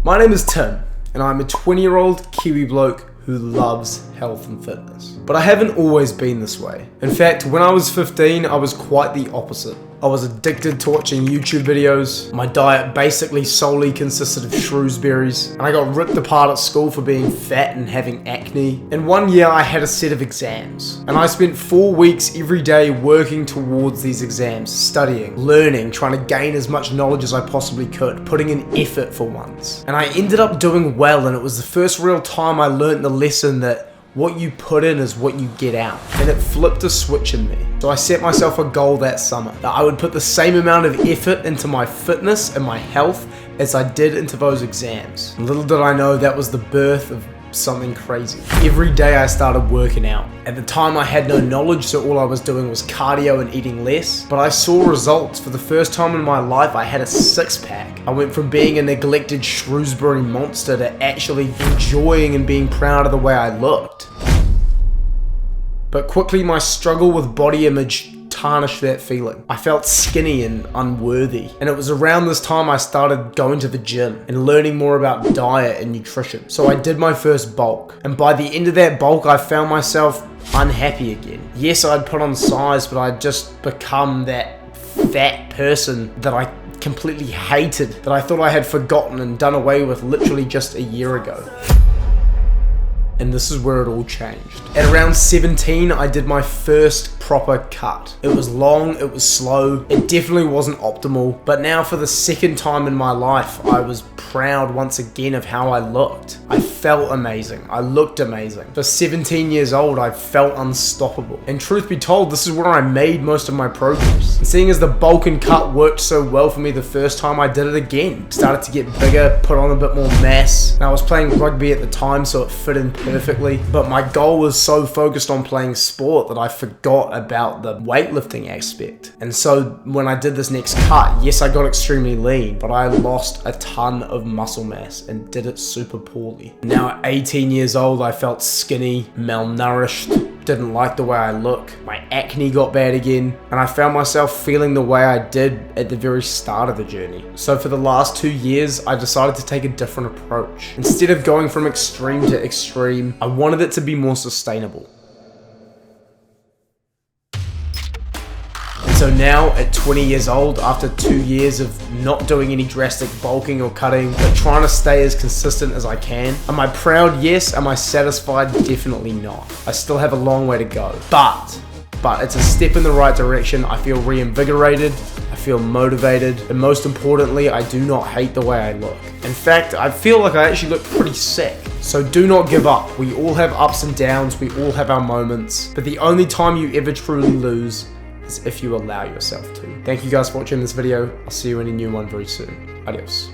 My name is Tim, and I'm a 20-year-old Kiwi bloke who loves health and fitness. But I haven't always been this way. In fact, when I was 15, I was quite the opposite. I was addicted to watching YouTube videos. My diet basically solely consisted of shrewsberries, and I got ripped apart at school for being fat and having acne. And one year I had a set of exams, and I spent 4 weeks every day working towards these exams, studying, learning, trying to gain as much knowledge as I possibly could, putting in effort for once. And I ended up doing well, and it was the first real time I learned the lesson that what you put in is what you get out. And it flipped a switch in me. So I set myself a goal that summer that I would put the same amount of effort into my fitness and my health as I did into those exams. And little did I know that was the birth of something crazy. Every day I started working out. At the time I had no knowledge, so all I was doing was cardio and eating less, but I saw results. For the first time in my life I had a six-pack. I went from being a neglected Shrewsbury monster to actually enjoying and being proud of the way I looked. But quickly my struggle with body image tarnished that feeling. I felt skinny and unworthy, and it was around this time I started going to the gym and learning more about diet and nutrition. So I did my first bulk, and by the end of that bulk I found myself unhappy again. Yes, I'd put on size, but I'd just become that fat person that I completely hated, that I thought I had forgotten and done away with literally just a year ago. And this is where it all changed. At around 17, I did my first proper cut. It was long, it was slow, it definitely wasn't optimal, but now for the second time in my life, I was proud once again of how I looked. I felt amazing, I looked amazing. For 17 years old, I felt unstoppable. And truth be told, this is where I made most of my progress. And seeing as the bulk and cut worked so well for me the first time, I did it again. Started to get bigger, put on a bit more mass, and I was playing rugby at the time, so it fit in perfectly, but my goal was so focused on playing sport that I forgot about the weightlifting aspect. And so when I did this next cut, yes, I got extremely lean, but I lost a ton of muscle mass and did it super poorly. Now at 18 years old, I felt skinny, malnourished, didn't like the way I look, my acne got bad again, and I found myself feeling the way I did at the very start of the journey. So for the last 2 years, I decided to take a different approach. Instead of going from extreme to extreme, I wanted it to be more sustainable. And so now, at 20 years old, after 2 years of not doing any drastic bulking or cutting, but trying to stay as consistent as I can, am I proud? Yes. Am I satisfied? Definitely not. I still have a long way to go. But it's a step in the right direction. I feel reinvigorated, I feel motivated, and most importantly, I do not hate the way I look. In fact, I feel like I actually look pretty sick. So do not give up. We all have ups and downs, we all have our moments, but the only time you ever truly lose is if you allow yourself to. Thank you guys for watching this video. I'll see you in a new one very soon. Adios.